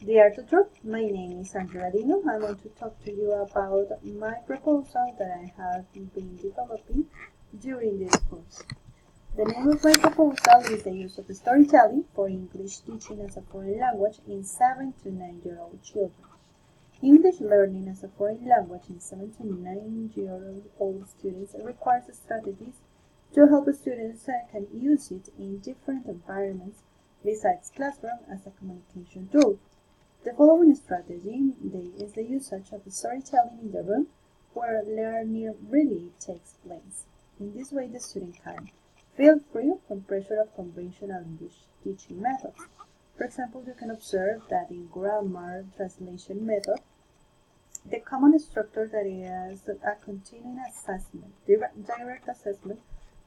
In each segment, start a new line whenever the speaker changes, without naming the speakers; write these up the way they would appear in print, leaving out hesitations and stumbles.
Dear tutor, my name is Angela Dino. I want to talk to you about my proposal that I have been developing during this course. The name of my proposal is the use of storytelling for English teaching as a foreign language in 7 to 9-year-old children. English learning as a foreign language in 7 to 9-year-old students requires strategies to help students can use it in different environments besides classroom as a communication tool. The following strategy is the usage of storytelling in the room where learning really takes place. In this way, the student can feel free from pressure of conventional English teaching methods. For example, you can observe that in grammar translation method, the common structure that is a continuing assessment, direct assessment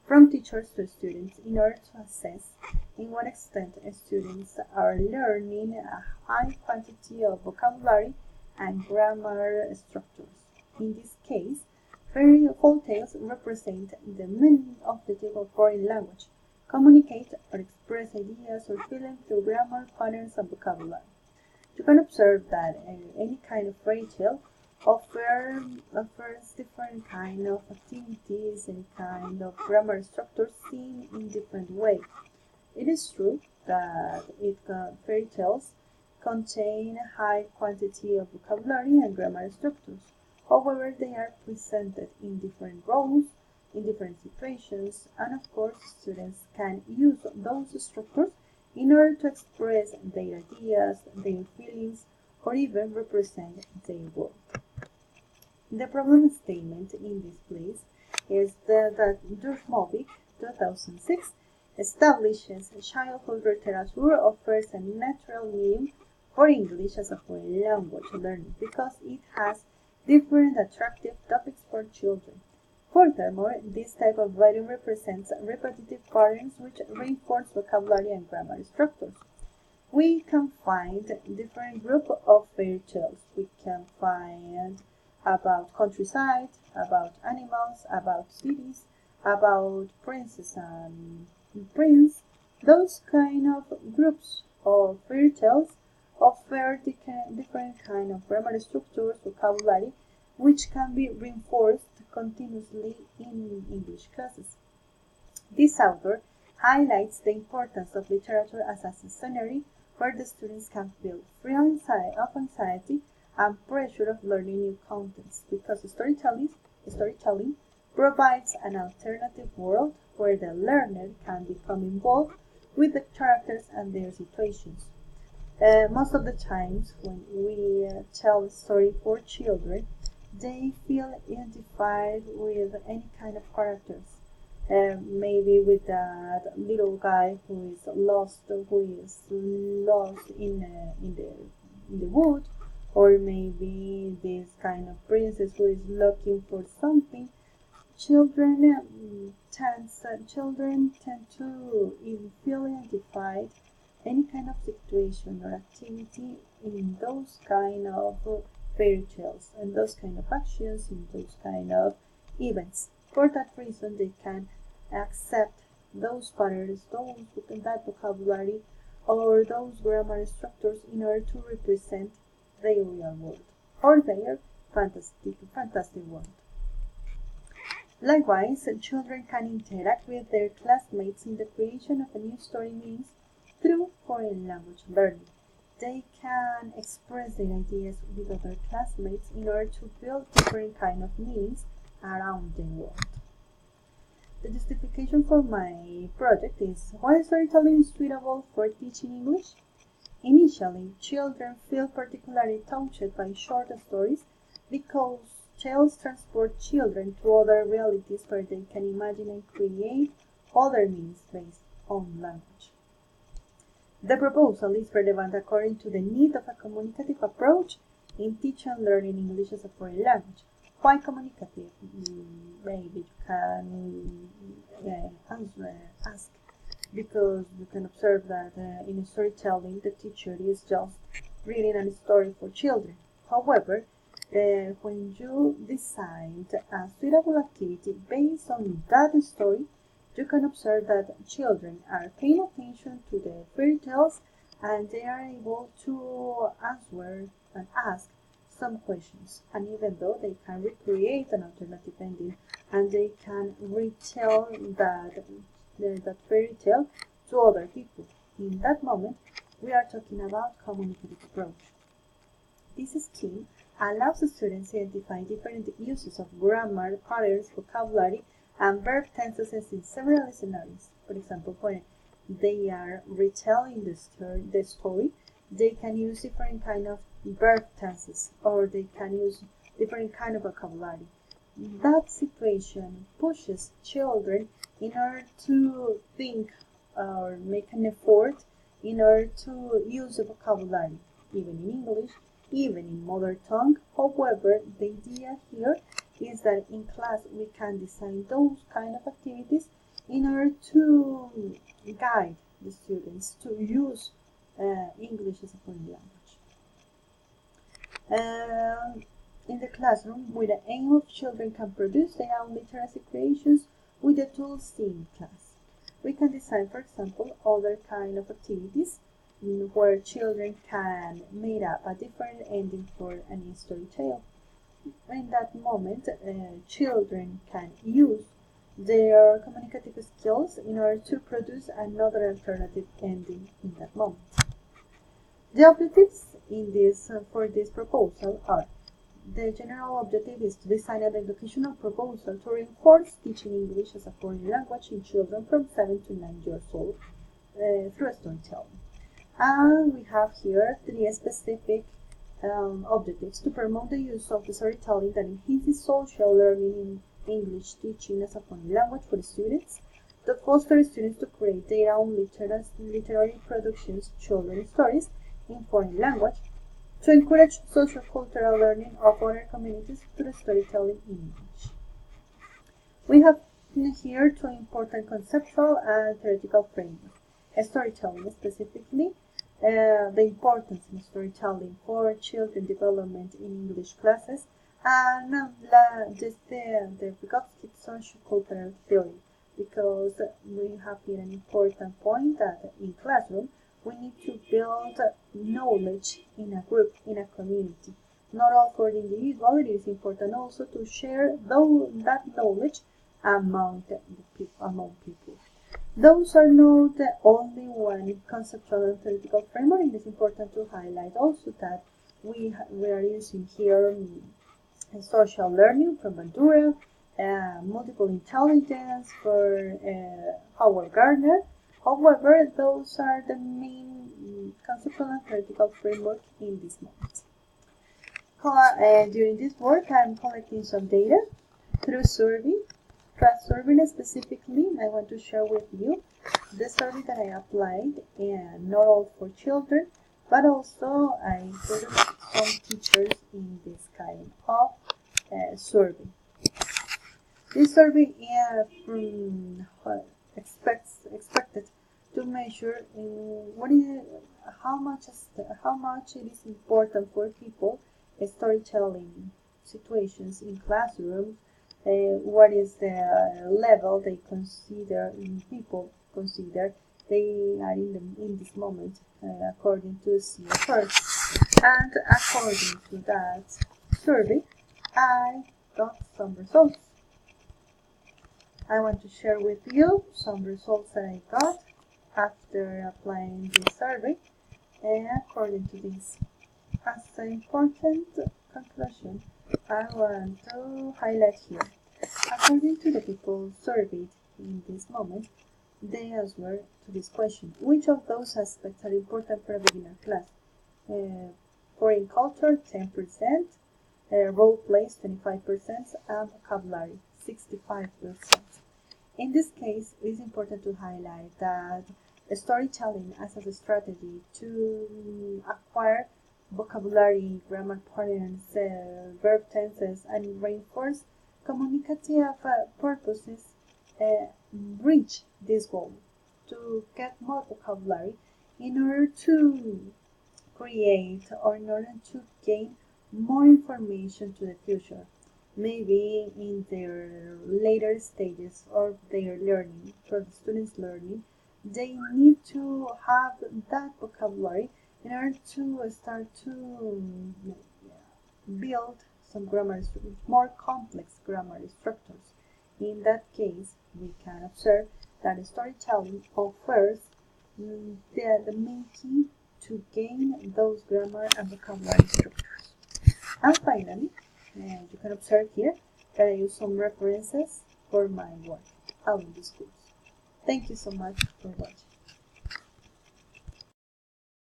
from teachers to students in order to assess in what extent students are learning a high quantity of vocabulary and grammar structures. In this case, fairy tales represent the meaning of the typical foreign language, communicate or express ideas or feelings through grammar, patterns, and vocabulary. You can observe that any kind of fairy tale offers different kind of activities and kind of grammar structures seen in different ways. It is true that fairy tales contain a high quantity of vocabulary and grammar structures. However, they are presented in different roles, in different situations, and of course, students can use those structures in order to express their ideas, their feelings, or even represent their world. The problem statement in this place is that Dujmovic, 2006, establishes childhood literature offers a natural medium for English as a foreign language learning because it has different attractive topics for children. Furthermore, this type of writing represents repetitive patterns which reinforce vocabulary and grammar structures. We can find different groups of fairy tales. We can find about countryside, about animals, about cities, about princess and prince. Those kind of groups of fairy tales offer different kind of grammar structures, vocabulary, which can be reinforced continuously in English classes. This author highlights the importance of literature as a scenario where the students can feel free of anxiety and pressure of learning new contents because storytelling provides an alternative world where the learner can become involved with the characters and their situations. Most of the times when we tell a story for children, they feel identified with any kind of characters. Maybe with that little guy who is lost in the wood, or maybe this kind of princess who is looking for something. Children tend to feel identified any kind of situation or activity in those kind of fairy tales and those kind of actions in those kind of events. For that reason, they can accept those patterns, that vocabulary, or those grammar structures in order to represent their real world or their fantastic world. Likewise, children can interact with their classmates in the creation of a new story meanings through foreign language learning. They can express their ideas with other classmates in order to build different kind of meanings around the world. The justification for my project is why storytelling is suitable for teaching English. Initially, children feel particularly touched by short stories because tales transport children to other realities where they can imagine and create other meanings based on language. The proposal is relevant according to the need of a communicative approach in teaching and learning English as a foreign language. Why communicative? Maybe you can ask, because you can observe that in storytelling the teacher is just reading a story for children. However, when you decide a suitable activity based on that story, you can observe that children are paying attention to the fairy tales and they are able to answer and ask some questions, and even though they can recreate an alternative ending and they can retell that fairy tale to other people. In that moment, we are talking about communicative approach. This scheme allows the students to identify different uses of grammar, patterns, vocabulary, and verb tenses in several scenarios. For example, when they are retelling the story, they can use different kind of verb tenses, or they can use different kind of vocabulary. That situation pushes children in order to think or make an effort in order to use the vocabulary, even in English, even in mother tongue. However, the idea here is that in class we can design those kind of activities in order to guide the students to use English as a foreign language. In the classroom, with the aim of children can produce their own literacy creations with the tools seen in class. We can design, for example, other kind of activities where children can make up a different ending for any story tale. In that moment, children can use their communicative skills in order to produce another alternative ending in that moment. The objectives for this proposal are: the general objective is to design an educational proposal to reinforce teaching English as a foreign language in children from 7 to 9 years old through storytelling. And we have here 3 specific objectives: to promote the use of the storytelling that enhances social learning in English teaching as a foreign language for the students; to foster students to create their own literary productions, children's stories in foreign language; to encourage socio-cultural learning of other communities through storytelling in English. We have here 2 important conceptual and theoretical frameworks: storytelling, specifically the importance of storytelling for children development in English classes, and the Vygotsky socio-cultural theory, because we have here an important point that in classroom we need to build knowledge in a group, in a community. Not all for the individual, it is important also to share that knowledge among people. Those are not the only one conceptual and theoretical framework. It is important to highlight also that we are using here social learning from Bandura, multiple intelligence for Howard Gardner. However, those are the main conceptual and theoretical framework in this moment. During this work, I'm collecting some data through survey. Trust survey specifically, I want to share with you the survey that I applied, and not all for children, but also I included some teachers in this kind of survey. This survey expected to measure how much it is important for people storytelling situations in classrooms. What is the level they consider people consider they are in this moment according to CFR. And according to that survey, I got some results. I want to share with you some results that I got after applying this survey, and according to this. As an important conclusion, I want to highlight here. According to the people surveyed in this moment, they answer to this question: which of those aspects are important for a beginner class? Foreign culture, 10%, role plays, 25%, and vocabulary, 65%. In this case, it is important to highlight that storytelling as a strategy to acquire vocabulary, grammar patterns, verb tenses, and reinforce communicative purposes reach this goal to get more vocabulary in order to create or in order to gain more information to the future. Maybe in their later stages of their learning, for the students' learning, they need to have that vocabulary in order to start to build some more complex grammar structures. In that case, we can observe that storytelling offers the main key to gain those grammar and vocabulary structures. And finally, you can observe here that I use some references for my work out in this course. Thank you so much for watching.